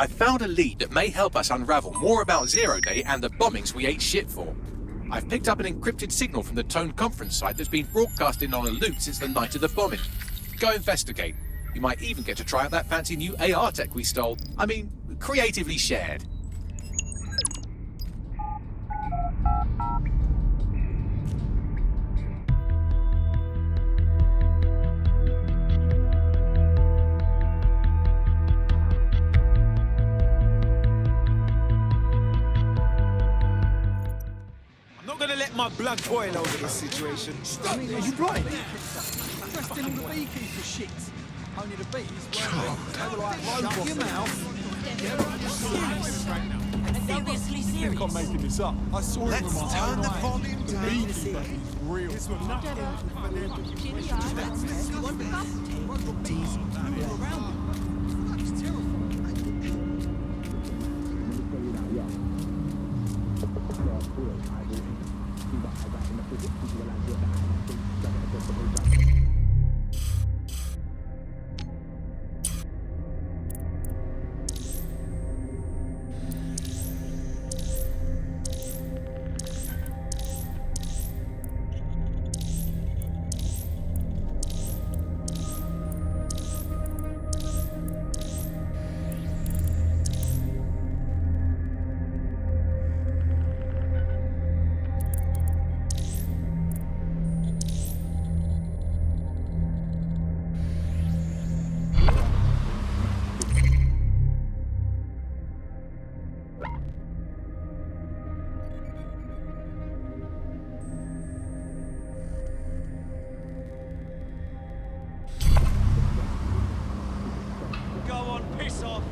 I've found a lead that may help us unravel more about Zero Day and the bombings we ate shit for. I've picked up an encrypted signal from the Tone conference site that's been broadcasting on a loop since the night of the bombing. Go investigate. You might even get to try out that fancy new AR tech we stole. I mean, creatively shared. My blood boil over this situation. I mean, are you blind? Dressed in all the beekeeper shit. Only the bees weren't. They were like, shut your mouth. Seriously serious. I think I'm making this up. I saw it with my own eyes. Let's turn the volume The down. beekeeper is real. This was nothing. Piss off!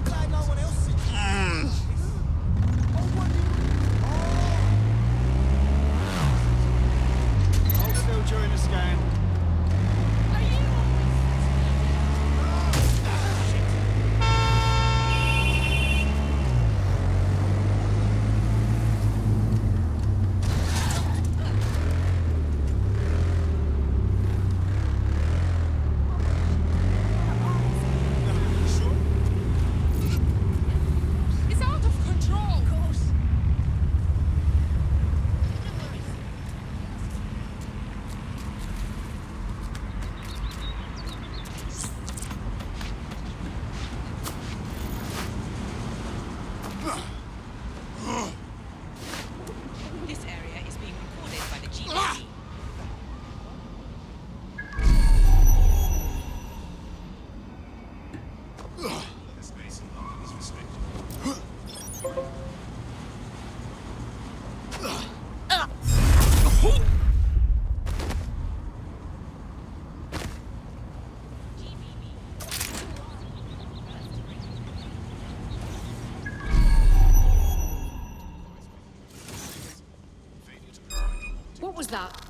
Glad no one else sees it. Hold still during the scan. This area is being recorded by the GPD. What was that?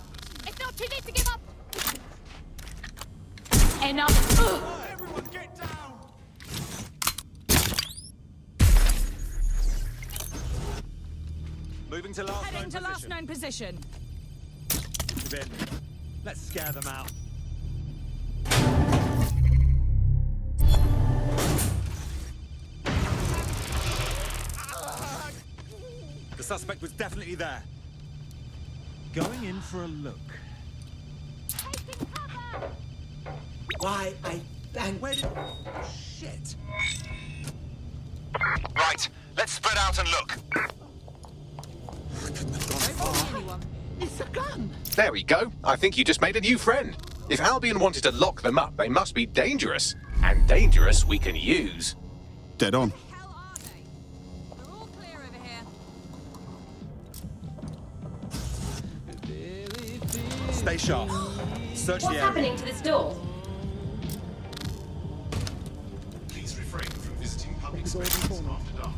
It's not too late to give up! Enough! Everyone get down! Moving to last known Heading to position. last known position. Move in. Let's scare them out. The suspect was definitely there. Going in for a look. Taking cover! Why, I thank Where did... Shit. Right, let's spread out and look. It's a gun! There we go. I think you just made a new friend. If Albion wanted to lock them up, they must be dangerous. And dangerous we can use. Dead on. Hell are they? We're all clear over here. Stay sharp. Search the What's area. happening to this door? Please refrain from visiting public spaces after dark.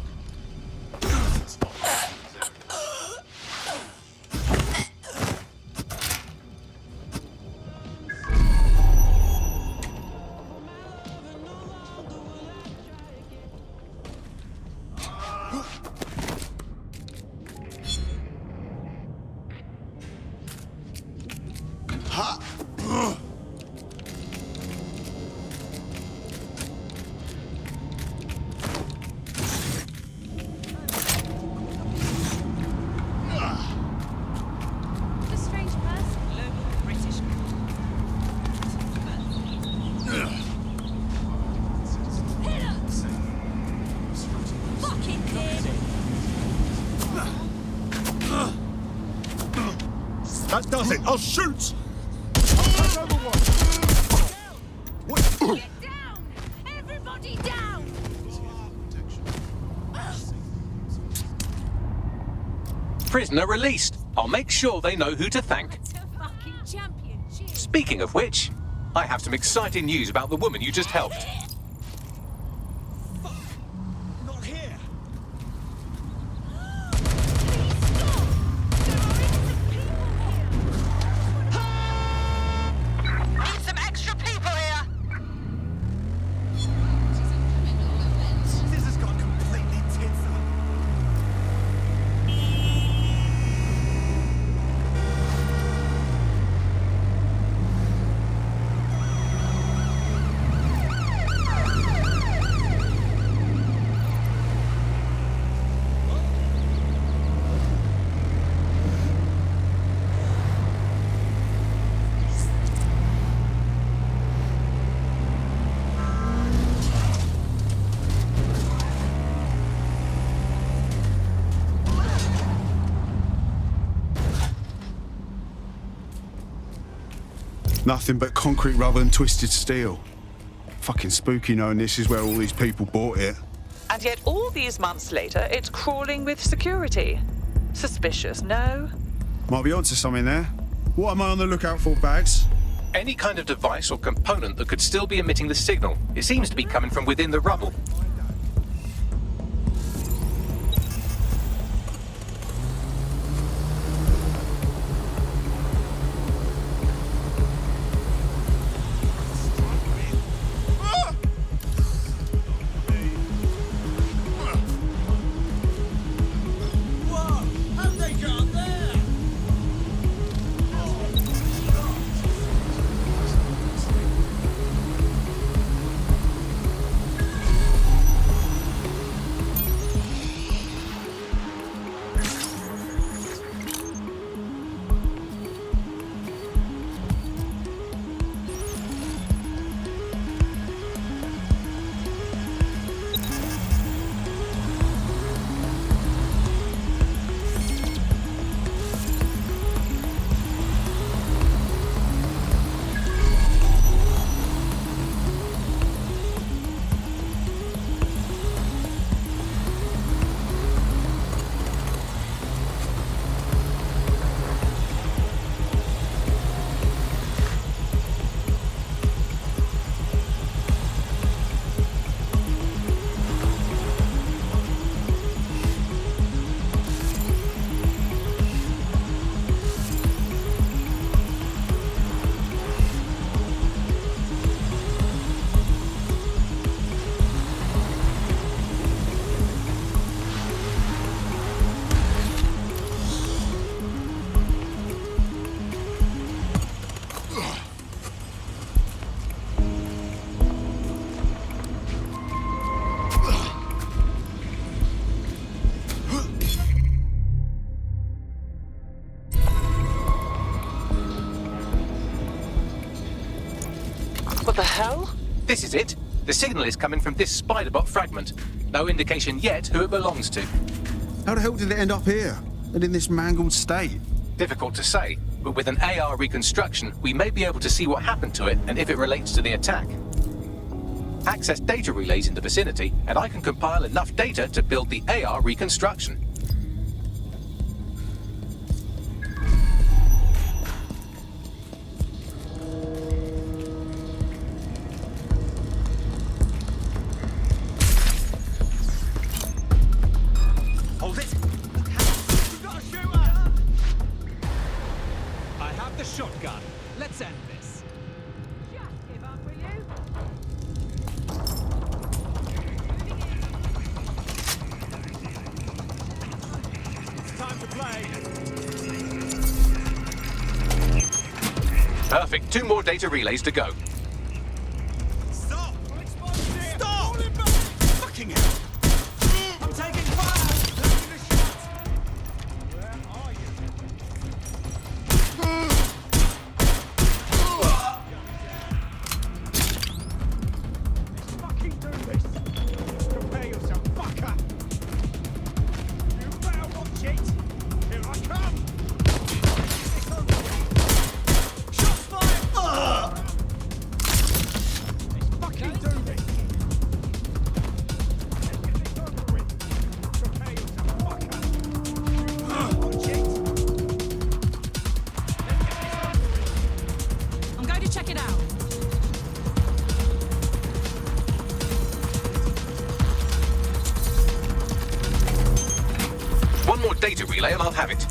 A strange person. Local British. Fucking kid! That does it. I'll shoot. Get down! Everybody down! Prisoner released. I'll make sure they know who to thank. It's a fucking champion. Cheers. Speaking of which, I have some exciting news about the woman you just helped. Not here. Need some extra people here! This has gone completely tits up. Nothing but concrete rubber and twisted steel. Fucking spooky knowing this is where all these people bought it. And yet all these months later, it's crawling with security. Suspicious, no? Might be onto something there. What am I on the lookout for, Bags? Any kind of device or component that could still be emitting the signal. It seems to be coming from within the rubble. What the hell? This is it. The signal is coming from this spider-bot fragment. No indication yet who it belongs to. How the hell did it end up here? And in this mangled state? Difficult to say, but with an AR reconstruction, we may be able to see what happened to it and if it relates to the attack. Access data relays in the vicinity, and I can compile enough data to build the AR reconstruction. Hold it. We've got a shooter. I have the shotgun. Let's end this. Just give up, will you? It's time to play. Perfect. 2 more data relays to go. Stop! Stop! Fucking hell! I'm taking fire! Let me shot! Where are you? Let's fucking do this! Prepare yourself, fucker! You better watch it! Here I come! It's on the way! Shots fired! Let's fucking do this! Let's get this over with! Prepare yourself, fucker! You better watch it! Let's get this over with! I'm going to check it out. One more data relay and I'll have it.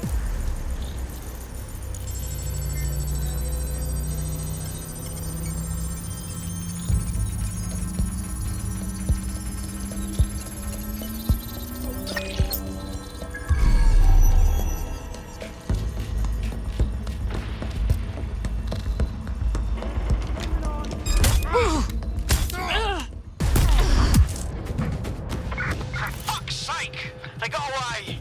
For fuck's sake! They got away!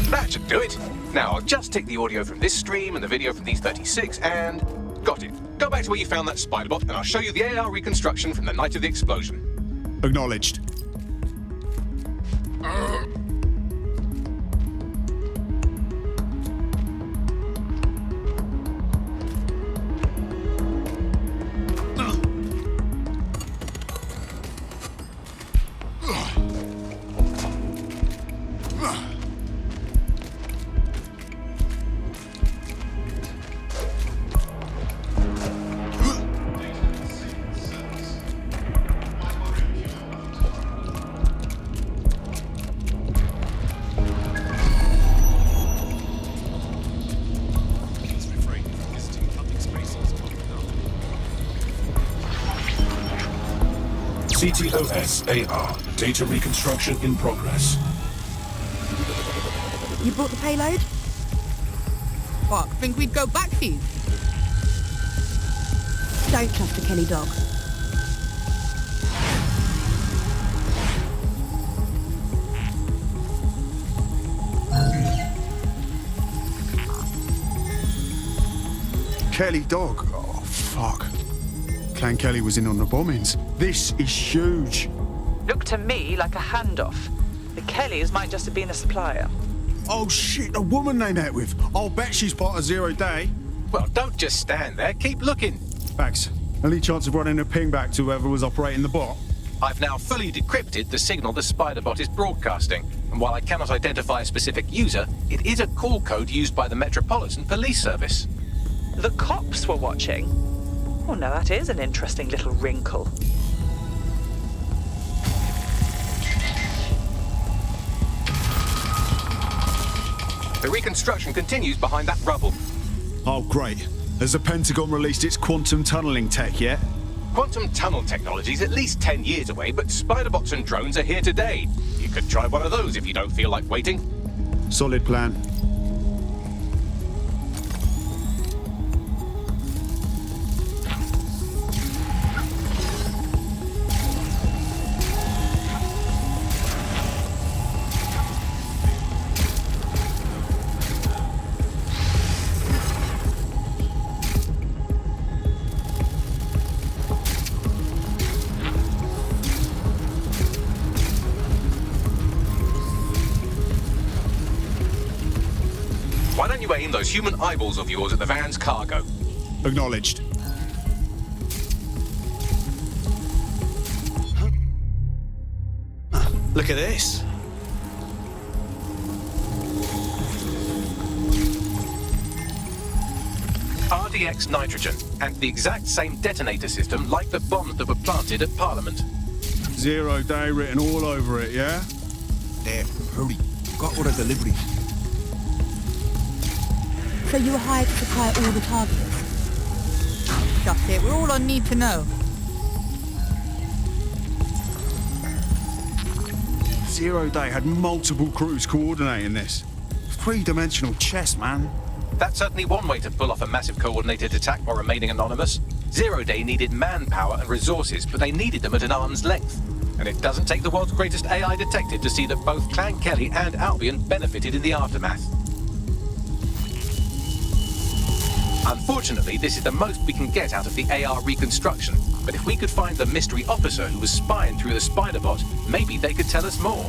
That should do it. Now, I'll just take the audio from this stream and the video from these 36 and... Got it. Go back to where you found that spider bot and I'll show you the AR reconstruction from the night of the explosion. Acknowledged. Please refrain from visiting public spaces after dark. CTOS AR. Data reconstruction in progress. You brought the payload? What, think we'd go back for you? Don't trust the Kelly dog. Kelly dog. Oh, fuck. Clan Kelly was in on the bombings. This is huge. Looked to me like a handoff. The Kellys might just have been a supplier. Oh shit, a woman they met with. I'll bet she's part of Zero Day. Well, don't just stand there. Keep looking. Facts. Any chance of running a ping back to whoever was operating the bot? I've now fully decrypted the signal the spider bot is broadcasting. And while I cannot identify a specific user, it is a call code used by the Metropolitan Police Service. The cops were watching. Oh, now that is an interesting little wrinkle. The reconstruction continues behind that rubble. Oh, great. Has the Pentagon released its quantum tunneling tech yet? Quantum tunnel technology is at least 10 years away, but spider bots and drones are here today. You could try one of those if you don't feel like waiting. Solid plan. Why don't you aim those human eyeballs of yours at the van's cargo? Acknowledged. Look at this. RDX nitrogen, and the exact same detonator system like the bombs that were planted at Parliament. 0 day written all over it, yeah? There, hurry. Got all the deliveries. So you were hired to supply all the targets? Just it. We're all on need to know. 0 day had multiple crews coordinating this. 3-dimensional chess, man. That's certainly one way to pull off a massive coordinated attack while remaining anonymous. 0 Day needed manpower and resources, but they needed them at an arm's length. And it doesn't take the world's greatest AI detective to see that both Clan Kelly and Albion benefited in the aftermath. Unfortunately, this is the most we can get out of the AR reconstruction, but if we could find the mystery officer who was spying through the spider bot, maybe they could tell us more.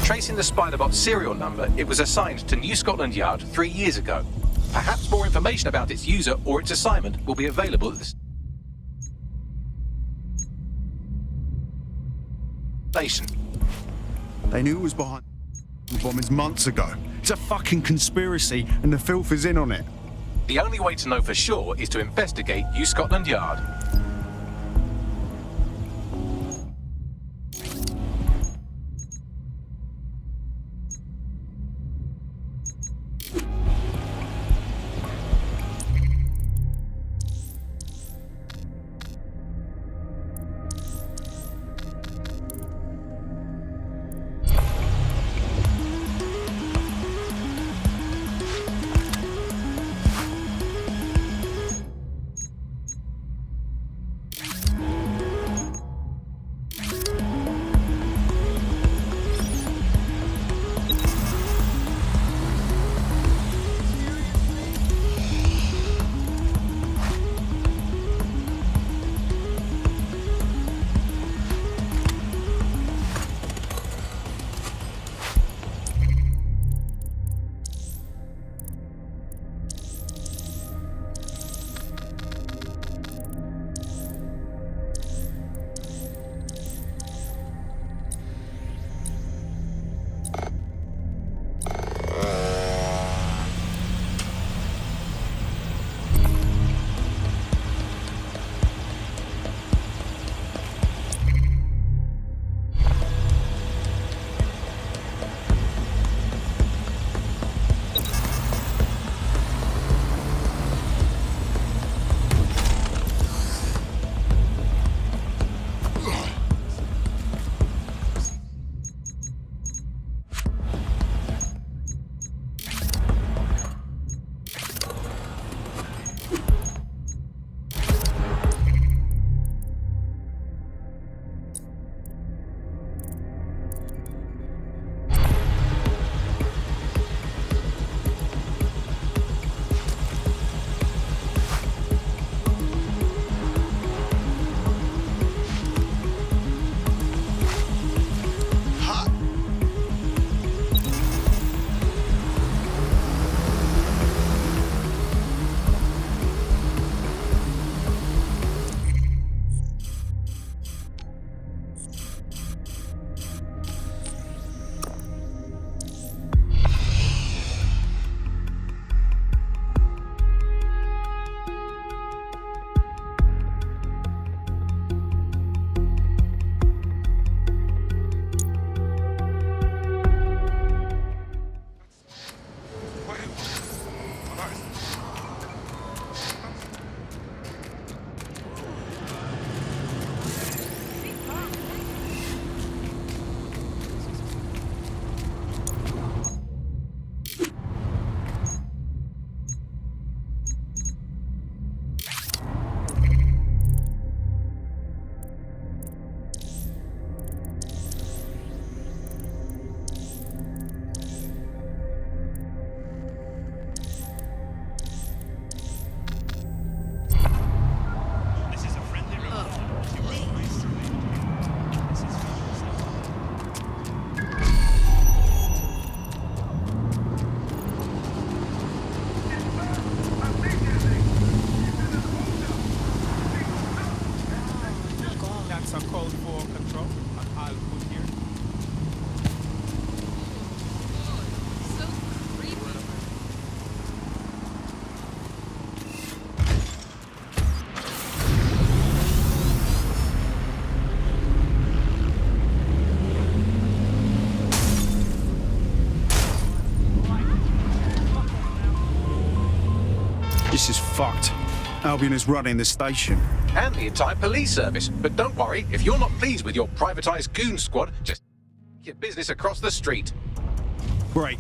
Tracing the Spiderbot serial number, it was assigned to New Scotland Yard 3 years ago. Perhaps more information about its user or its assignment will be available at the station. They knew it was behind the bombings months ago. It's a fucking conspiracy, and the filth is in on it. The only way to know for sure is to investigate New Scotland Yard. code for control. I'll put here. So creepy. This is fucked. Albion is running the station. And the entire police service. But don't worry, if you're not pleased with your privatised goon squad, just your business across the street. Great.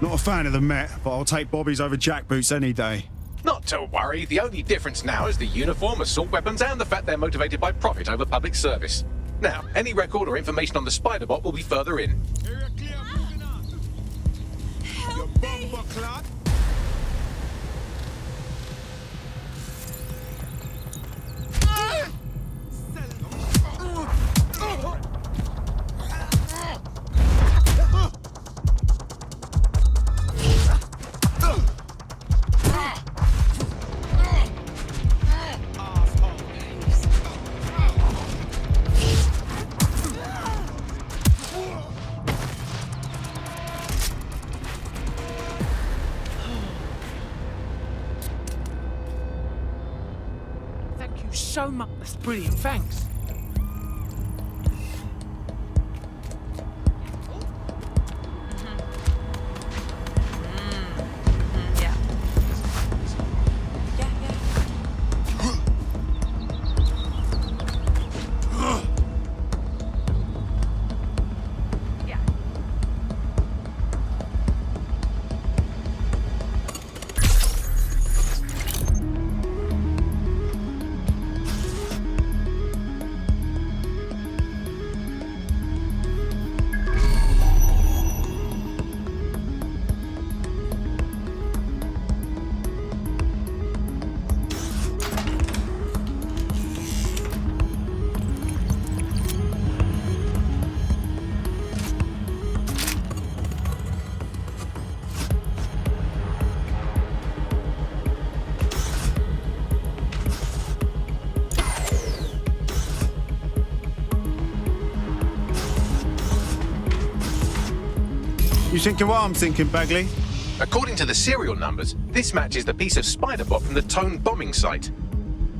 Not a fan of the Met, but I'll take Bobby's over jackboots any day. Not to worry, the only difference now is the uniform, assault weapons, and the fact they're motivated by profit over public service. Now, any record or information on the Spider-Bot will be further in. Area clear, moving on. Your bomber clot. Thank you so much. That's brilliant. Thanks. Yeah. Yeah, yeah. Yeah. You thinking what I'm thinking, Bagley? According to the serial numbers, this matches the piece of Spider-Bot from the Tone bombing site.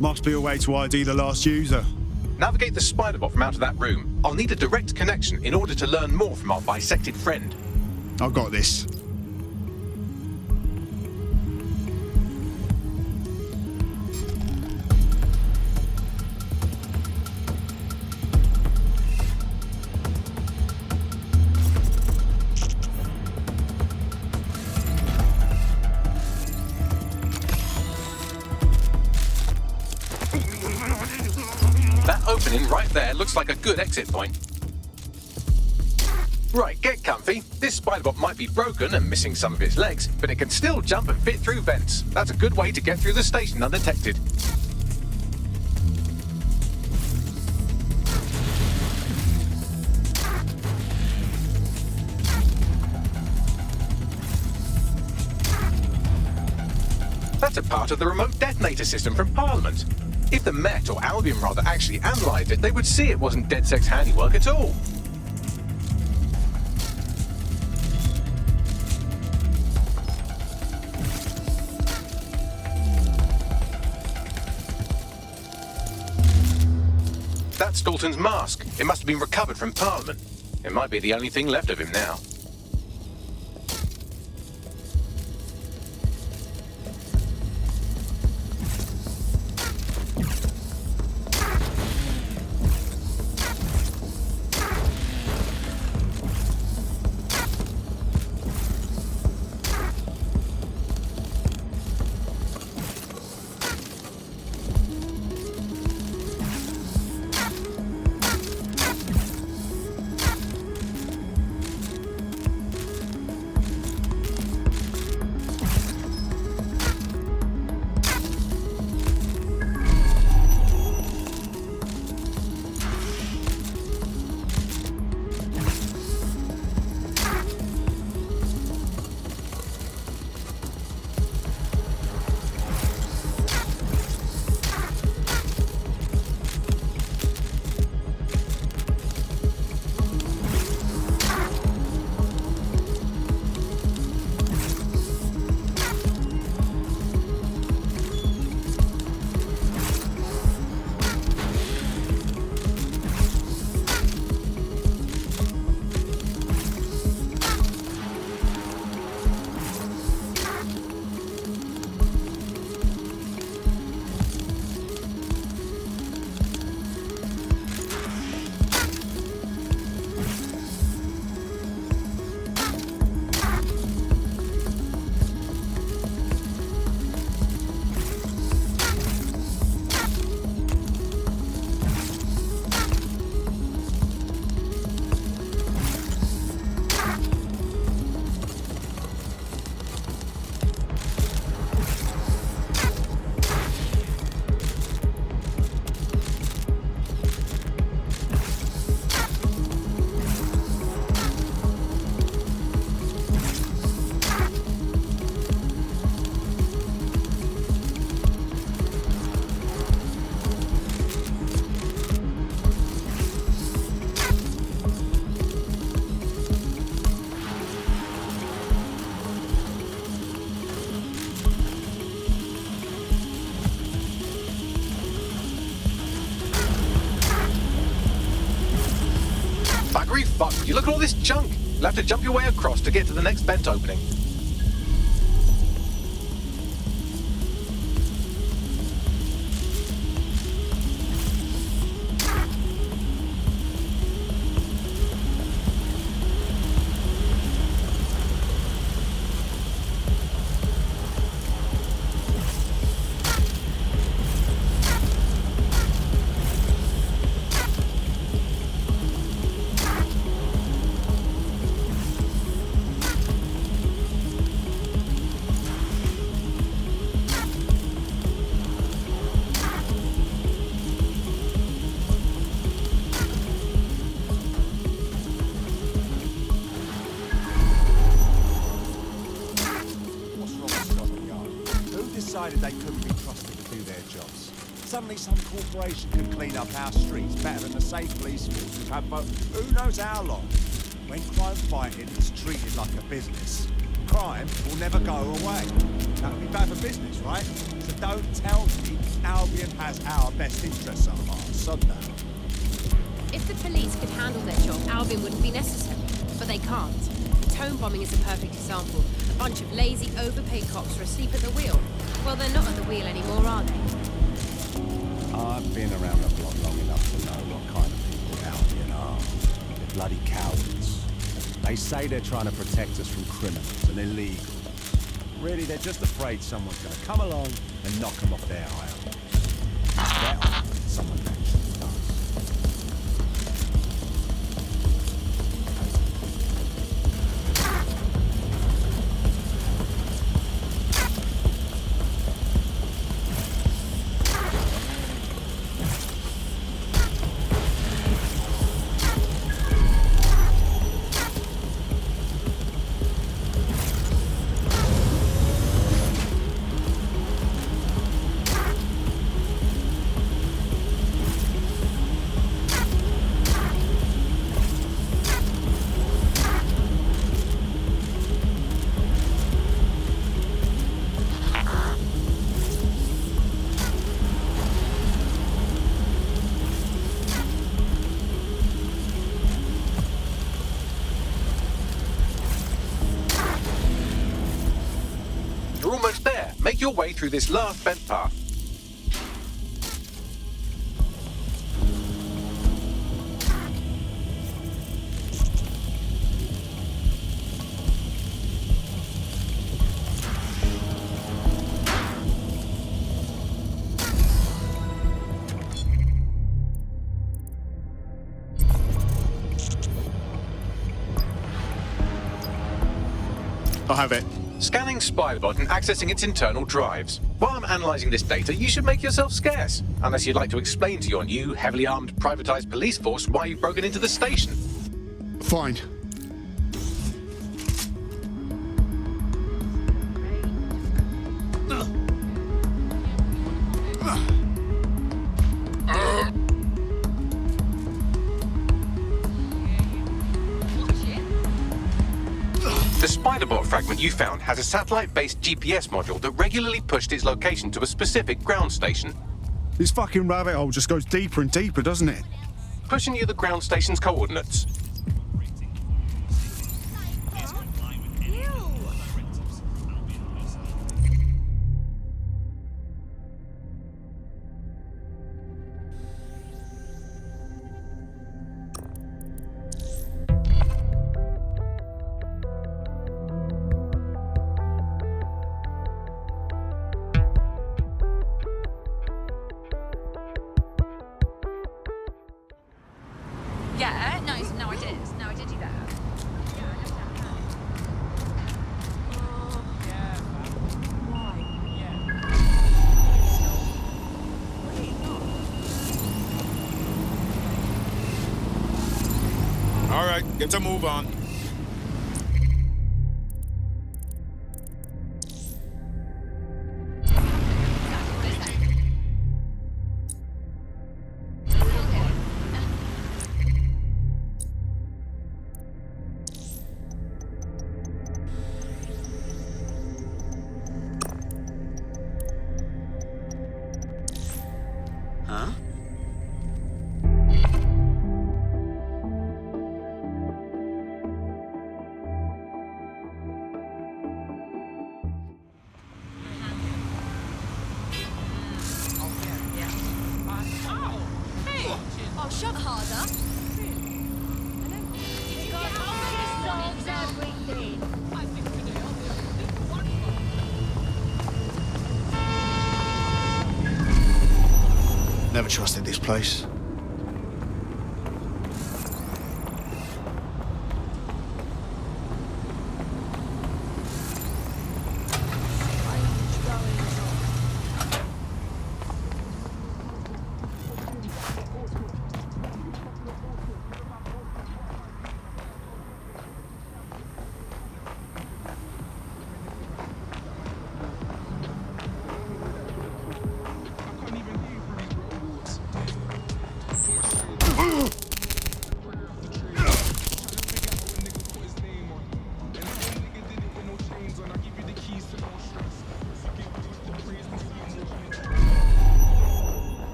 Must be a way to ID the last user. Navigate the Spider-Bot from out of that room. I'll need a direct connection in order to learn more from our bisected friend. I've got this. That opening right there looks like a good exit point. Right, get comfy. This Spider-Bot might be broken and missing some of its legs, but it can still jump and fit through vents. That's a good way to get through the station undetected. That's a part of the remote detonator system from Parliament. If the Met, or Albion rather, actually analysed it, they would see it wasn't DedSec's handiwork at all. That's Dalton's mask. It must have been recovered from Parliament. It might be the only thing left of him now. Slippery fuck. You look at all this junk. You'll have to jump your way across to get to the next vent opening. Decided they couldn't be trusted to do their jobs. Suddenly some corporation can clean up our streets better than the safe police force we've had for who knows how long. When crime fighting is treated like a business, crime will never go away. That would be bad for business, right? So don't tell me Albion has our best interests at heart. Sod that. If the police could handle their job, Albion wouldn't be necessary. But they can't. The Tone bombing is a perfect example. A bunch of lazy, overpaid cops are asleep at the wheel. Well, they're not at the wheel anymore, are they? I've been around the block long enough to know what kind of people Albion are. They're bloody cowards. They say they're trying to protect us from criminals and illegal. Really, they're just afraid someone's going to come along and knock them off their high horse. It's better when someone actually does. You're almost there. Make your way through this last vent path. I have it. Scanning Spiderbot and accessing its internal drives. While I'm analysing this data, you should make yourself scarce. Unless you'd like to explain to your new, heavily armed, privatised police force why you've broken into the station. Fine. The Spiderbot fragment you found has a satellite-based GPS module that regularly pushed its location to a specific ground station. This fucking rabbit hole just goes deeper and deeper, doesn't it? Pushing you the ground station's coordinates. Yeah, no, I did. No, I did do that. All right, get a move on. Shove harder. Never trusted this place.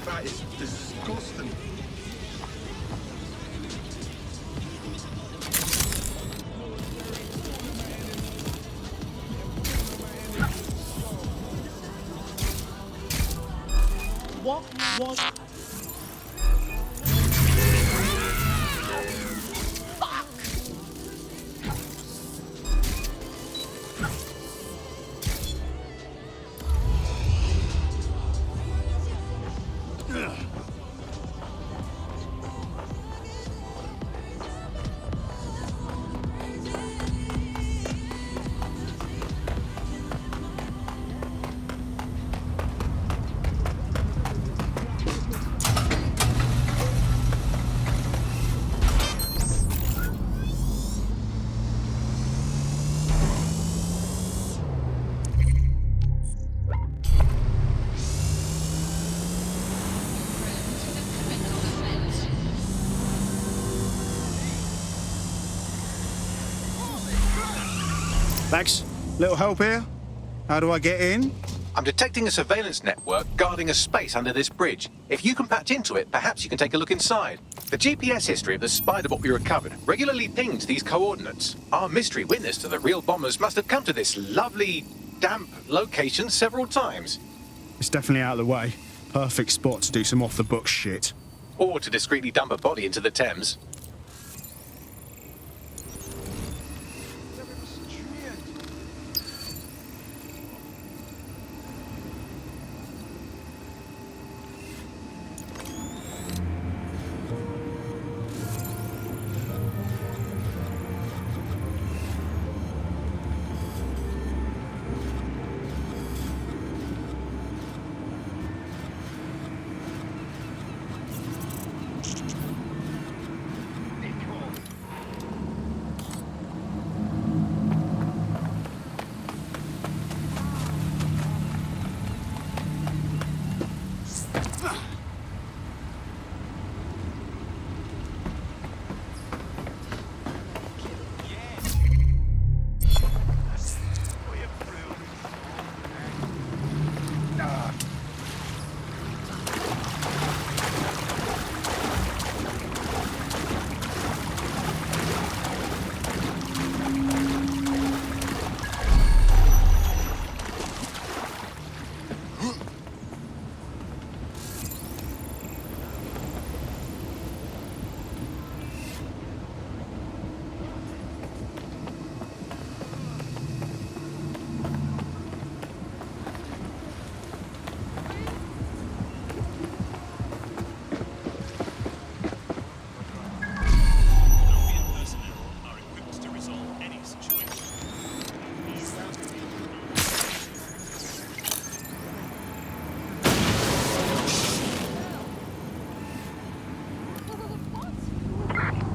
That is disgusting. What was... Thanks. Little help here? How do I get in? I'm detecting a surveillance network guarding a space under this bridge. If you can patch into it, perhaps you can take a look inside. The GPS history of the spider-bot we recovered regularly pings these coordinates. Our mystery witness to the real bombers must have come to this lovely, damp location several times. It's definitely out of the way. Perfect spot to do some off-the-book shit. Or to discreetly dump a body into the Thames.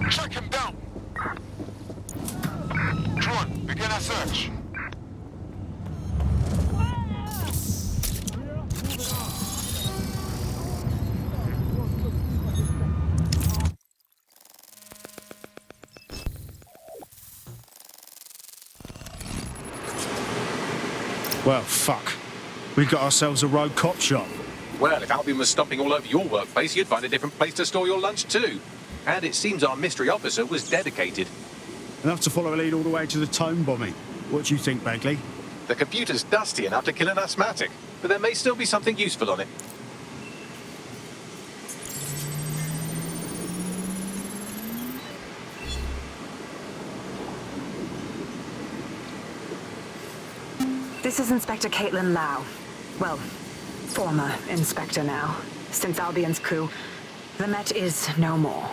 Track him down! Drone, begin a search. Well, fuck. We got ourselves a rogue cop shop. Well, if Albion was stomping all over your workplace, you'd find a different place to store your lunch too. And it seems our mystery officer was dedicated. Enough to follow a lead all the way to the Tone bombing. What do you think, Bagley? The computer's dusty enough to kill an asthmatic, but there may still be something useful on it. This is Inspector Caitlin Lau. Well, former inspector now. Since Albion's coup, the Met is no more.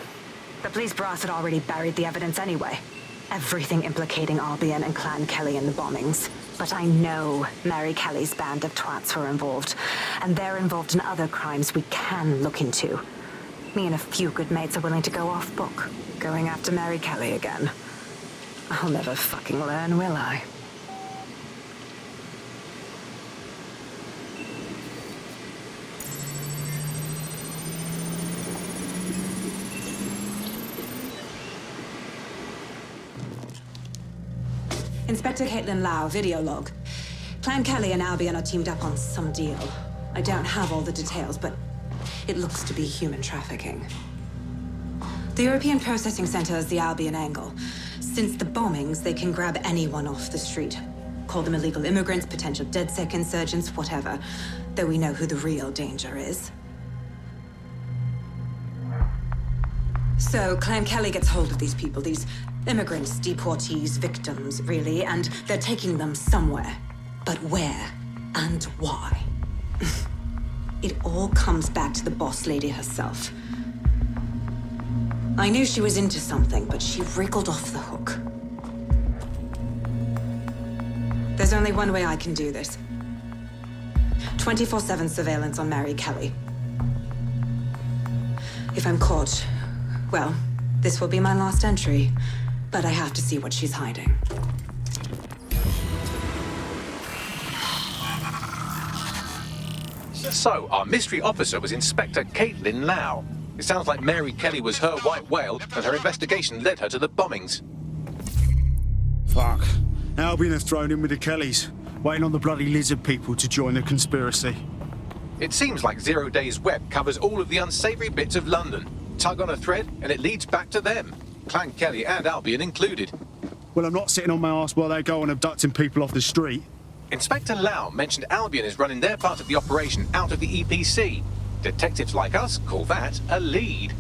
The police brass had already buried the evidence anyway. Everything implicating Albion and Clan Kelly in the bombings. But I know Mary Kelly's band of twats were involved, and they're involved in other crimes we can look into. Me and a few good mates are willing to go off book, going after Mary Kelly again. I'll never fucking learn, will I? Inspector Caitlin Lau, video log. Clan Kelly and Albion are teamed up on some deal. I don't have all the details, but it looks to be human trafficking. The European Processing Center is the Albion angle. Since the bombings, they can grab anyone off the street. Call them illegal immigrants, potential DedSec insurgents, whatever. Though we know who the real danger is. So, Clan Kelly gets hold of these people, these immigrants, deportees, victims, really, and they're taking them somewhere. But where and why? It all comes back to the boss lady herself. I knew she was into something, but she wriggled off the hook. There's only one way I can do this. 24/7 surveillance on Mary Kelly. If I'm caught, well, this will be my last entry, but I have to see what she's hiding. So, our mystery officer was Inspector Caitlin Lau. It sounds like Mary Kelly was her white whale, and her investigation led her to the bombings. Fuck. Albion have thrown in with the Kellys, waiting on the bloody lizard people to join the conspiracy. It seems like Zero Day's web covers all of the unsavory bits of London. Tug on a thread, and it leads back to them. Clan Kelly and Albion included. Well, I'm not sitting on my ass while they go on abducting people off the street. Inspector Lau mentioned Albion is running their part of the operation out of the EPC. Detectives like us call that a lead.